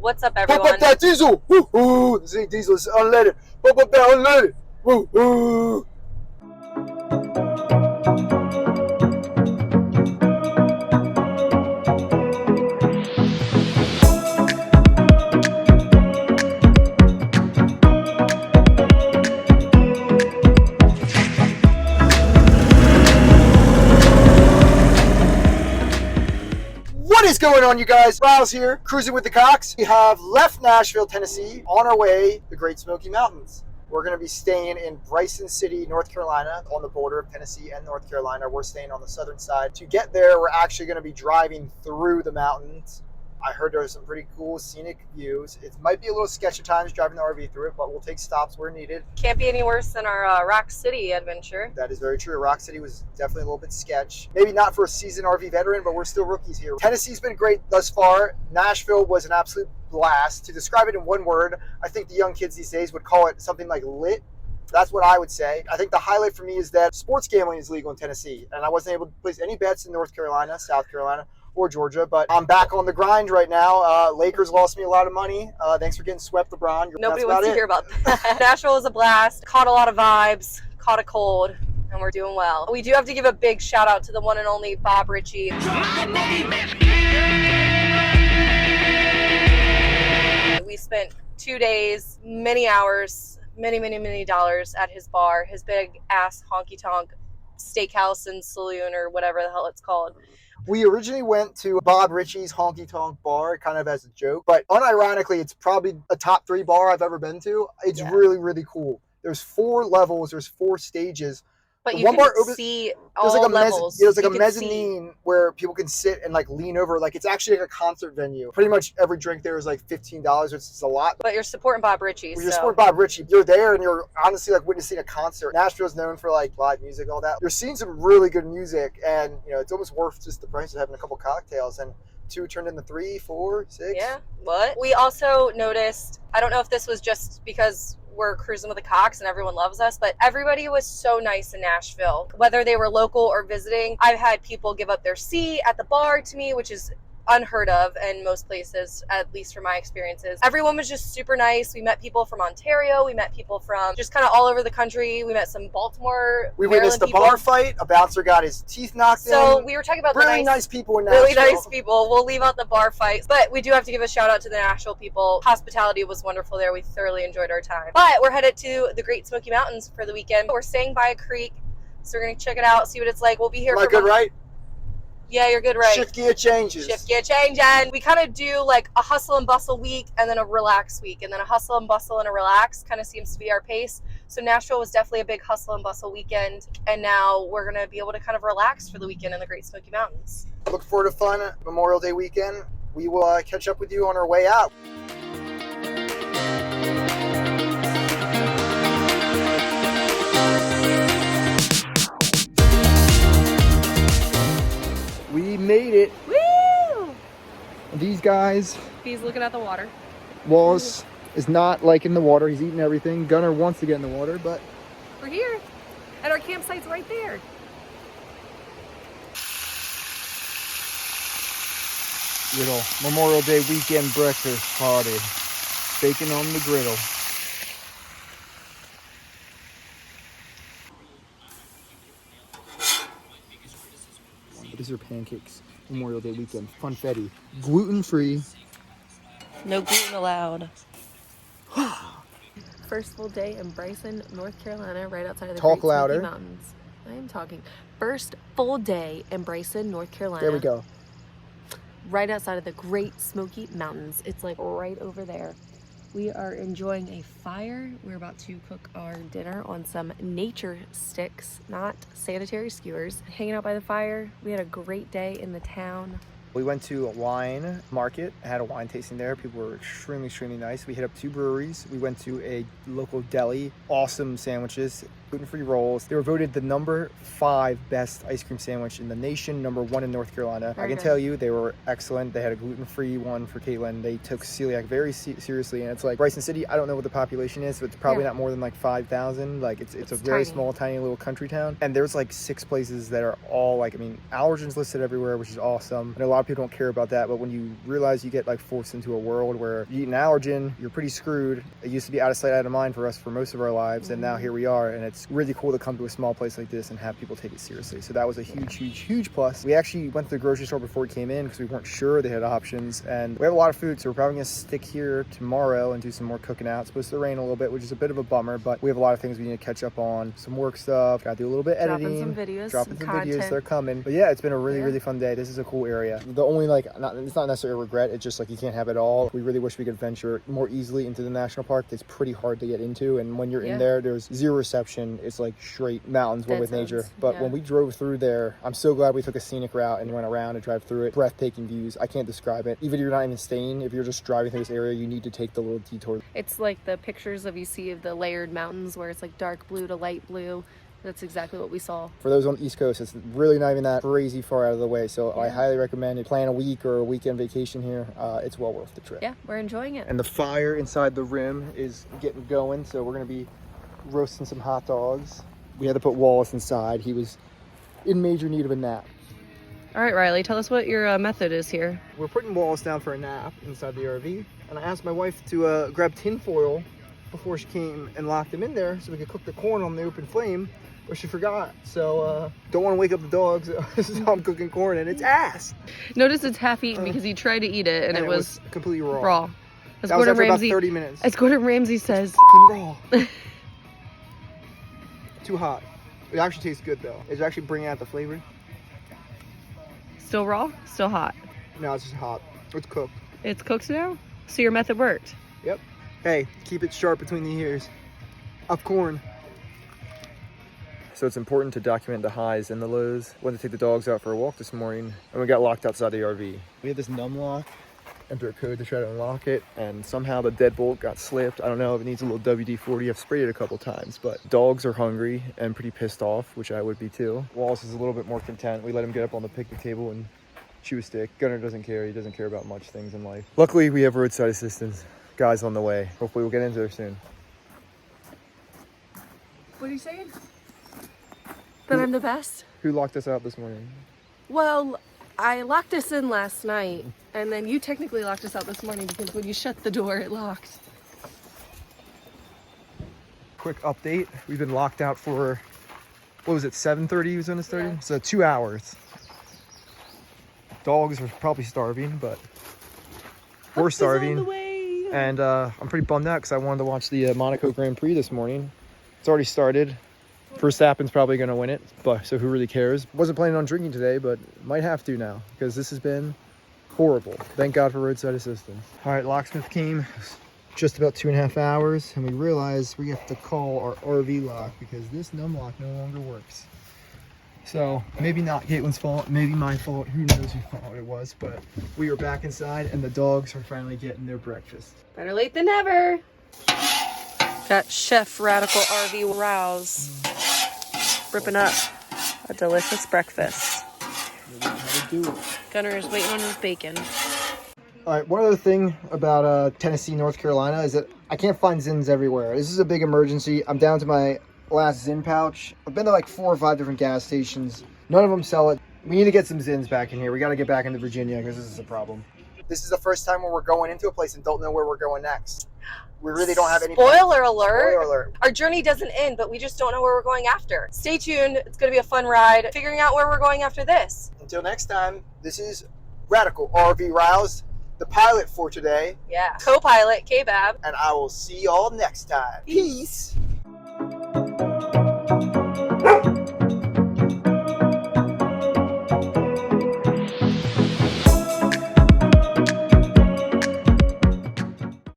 What's up, Pump everyone? up that diesel! Woo-hoo! The Scenic diesel is unleaded. Pump up that unleaded! Woo-hoo! What is going on, you guys? Riles here, cruising with the Cocks. We have left Nashville, Tennessee, on our way to the Great Smoky Mountains. We're going to be staying in Bryson City, North Carolina, on the border of Tennessee and North Carolina. We're staying on the southern side. To get there, we're actually going to be driving through the mountains. I heard there are some pretty cool scenic views. It might be a little sketchy at times driving the RV through it, but we'll take stops where needed. Can't be any worse than our Rock City adventure. That is very true. Rock City was definitely a little bit sketch. Maybe not for a seasoned RV veteran, but we're still rookies here. Tennessee's been great thus far. Nashville was an absolute blast. To describe it in one word, I think the young kids these days would call it something like lit. That's what I would say. I think the highlight for me is that sports gambling is legal in Tennessee, and I wasn't able to place any bets in North Carolina, South Carolina, or Georgia, but I'm back on the grind right now. Lakers lost me a lot of money. Thanks for getting swept, LeBron. Nobody wants to hear about that. Nashville was a blast. Caught a lot of vibes. Caught a cold. And we're doing well. We do have to give a big shout out to the one and only Bob Ritchie. We spent 2 days, many hours, many dollars at his bar, his big ass honky tonk steakhouse and saloon, or whatever the hell it's called. We originally went to Bob Ritchie's honky tonk bar kind of as a joke, but unironically, it's probably a top 3 bar I've ever been to. It's really cool. There's 4 levels, there's 4 stages. But you can see all levels. There's like a mezzanine where people can sit and like lean over. Like it's actually like a concert venue. Pretty much every drink there is like $15, which is a lot. But you're supporting Bob Ritchie. You're supporting Bob Ritchie. You're there and you're honestly like witnessing a concert. Nashville's known for like live music, all that. You're seeing some really good music, and you know it's almost worth just the price of having a couple cocktails. And 2 turned into 3, 4, 6. Yeah. What? We also noticed, I don't know if this was just because we're cruising with the Cocks and everyone loves us, but everybody was so nice in Nashville, whether they were local or visiting. I've had people give up their seat at the bar to me, which is unheard of in most places, at least from my experiences. Everyone was just super nice. We met people from Ontario. We met people from just kind of all over the country. We met some Baltimore, We witnessed a bar fight. A bouncer got his teeth knocked in. So we were talking about really nice people in Nashville. Really nice people. We'll leave out the bar fights, but we do have to give a shout out to the Nashville people. Hospitality was wonderful there. We thoroughly enjoyed our time. But we're headed to the Great Smoky Mountains for the weekend. We're staying by a creek, so we're going to check it out, see what it's like. We'll be here Am I good, right? Yeah, you're good, right? Shift gear changes. Shift gear change, and we kind of do like a hustle and bustle week and then a relax week, and then a hustle and bustle and a relax kind of seems to be our pace. So Nashville was definitely a big hustle and bustle weekend, and now we're going to be able to kind of relax for the weekend in the Great Smoky Mountains. Look forward to fun Memorial Day weekend. We will catch up with you on our way out. We made it. Woo! These guys, He's looking at the water. Wallace is not liking the water. He's eating everything. Gunner wants to get in the water, but We're here, and our campsite's right there. little Memorial Day weekend breakfast party. Bacon on the griddle. These are pancakes. Memorial Day weekend. Funfetti. Gluten-free. No gluten allowed. First full day in Bryson, North Carolina, right outside of the Talk Great louder. Smoky Mountains. I am talking. First full day in Bryson, North Carolina. There we go. Right outside of the Great Smoky Mountains. It's like right over there. We are enjoying a fire. We're about to cook our dinner on some nature sticks, not sanitary skewers. Hanging out by the fire. We had a great day in the town. We went to a wine market, had a wine tasting there. People were extremely nice. We hit up 2 breweries. We went to a local deli. Awesome sandwiches. gluten-free rolls. They were voted the number 5 best ice cream sandwich in the nation, number 1 in North Carolina. I can tell you they were excellent. They had a gluten-free one for Caitlin. They took celiac very seriously, and it's like Bryson City, I don't know what the population is, but it's probably not more than like 5,000. Like it's a very small, tiny little country town, and there's like 6 places that are all like, I mean, allergens listed everywhere, which is awesome. I know a lot of people don't care about that, but when you realize you get like forced into a world where you eat an allergen, you're pretty screwed. It used to be out of sight, out of mind for us for most of our lives, and now here we are, and it's really cool to come to a small place like this and have people take it seriously. So that was a huge plus. We actually went to the grocery store before we came in because we weren't sure they had options, and we have a lot of food, so we're probably gonna stick here tomorrow and do some more cooking out. It's supposed to rain a little bit, which is a bit of a bummer, but we have a lot of things we need to catch up on. Some work stuff, gotta do a little bit editing, dropping some videos, they're coming. But yeah, it's been a really fun day. This is a cool area. The only it's not necessarily a regret, it's just like you can't have it all. We really wish we could venture more easily into the national park. It's pretty hard to get into, and when you're in there, there's zero reception. It's like straight mountains, one with nature. But when we drove through there, I'm so glad we took a scenic route and went around and drive through it. Breathtaking views. I can't describe it. Even if you're not even staying, if you're just driving through this area, you need to take the little detour. It's like the pictures you see of the layered mountains where it's like dark blue to light blue. That's exactly what we saw. For those on the East Coast, it's really not even that crazy far out of the way. So I highly recommend it. Plan a week or a weekend vacation here. It's well worth the trip. Yeah, we're enjoying it. And the fire inside the rim is getting going. So we're going to be roasting some hot dogs. We had to put Wallace inside. He was in major need of a nap. All right, Riley, tell us what your method is here. We're putting Wallace down for a nap inside the RV. And I asked my wife to grab tin foil before she came and locked him in there so we could cook the corn on the open flame. But she forgot, so don't want to wake up the dogs. So I'm cooking corn and it's ass. Notice it's half eaten because he tried to eat it and it was completely raw. As that Gordon was after Ramsay, about 30 minutes. As Gordon Ramsay says, raw. Too hot. It actually tastes good though. It's actually bringing out the flavor. Still raw, still hot. No, it's just hot. It's cooked. It's cooked now? So your method worked? Yep. Hey, keep it sharp between the ears. Of corn. So it's important to document the highs and the lows. Went to take the dogs out for a walk this morning, and we got locked outside the RV. We had this num lock, enter a code to try to unlock it, and somehow the deadbolt got slipped. I don't know if it needs a little WD-40. I've sprayed it a couple times, but dogs are hungry and pretty pissed off, which I would be too. Wallace is a little bit more content. We let him get up on the picnic table and chew a stick. Gunner doesn't care. He doesn't care about much things in life. Luckily, we have roadside assistance. Guys on the way. Hopefully we'll get into there soon. What are you saying? That I'm the best? Who locked us out this morning? Well, I locked us in last night, and then you technically locked us out this morning because when you shut the door, it locked. Quick update. We've been locked out for, what was it, 7:30 was when it started? Yeah. So 2 hours. Dogs are probably starving, but we're starving. On the way. And I'm pretty bummed out because I wanted to watch the Monaco Grand Prix this morning. It's already started. Verstappen's probably going to win it, but so who really cares? Wasn't planning on drinking today, but might have to now because this has been horrible. Thank God for roadside assistance. All right, locksmith came just about 2.5 hours, and we realized we have to call our RV lock because this num lock no longer works. So maybe not Caitlin's fault, maybe my fault. Who knows whose fault it was? But we are back inside, and the dogs are finally getting their breakfast. Better late than never. Got Chef Radical RV Rouse ripping up a delicious breakfast. Gunner is waiting on his bacon. All right, one other thing about Tennessee, North Carolina is that I can't find Zins everywhere. This is a big emergency. I'm down to my last Zin pouch. I've been to like 4 or 5 different gas stations. None of them sell it. We need to get some Zins back in here. We got to get back into Virginia because this is a problem. This is the first time where we're going into a place and don't know where we're going next. We really don't have any. Spoiler alert. Spoiler alert. Our journey doesn't end, but we just don't know where we're going after. Stay tuned. It's going to be a fun ride figuring out where we're going after this. Until next time, this is Radical RV Rouse, the pilot for today. Yeah. Co-pilot, K-Bab. And I will see y'all next time. Peace.